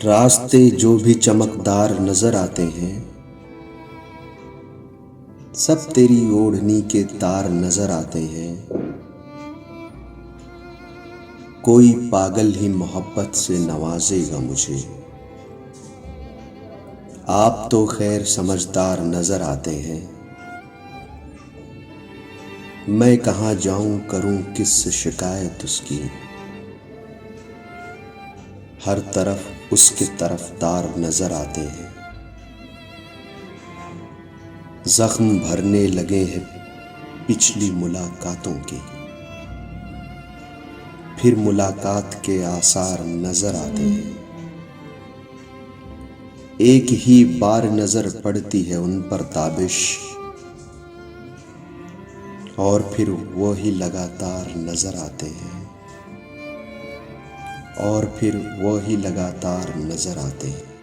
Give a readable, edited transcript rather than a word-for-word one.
रास्ते जो भी चमकदार नजर आते हैं, सब तेरी ओढ़नी के तार नजर आते हैं। कोई पागल ही मोहब्बत से नवाजेगा मुझे। आप तो खैर समझदार नजर आते हैं। मैं कहाँ जाऊं करूं किससे शिकायत उसकी। हर तरफ उसके तरफदार नजर आते हैं। जख्म भरने लगे हैं पिछली मुलाकातों के, फिर मुलाकात के आसार नजर आते हैं। एक ही बार नजर पड़ती है उन पर ताबिश, और फिर वो ही लगातार नजर आते हैं, और फिर वो ही लगातार नजर आते हैं।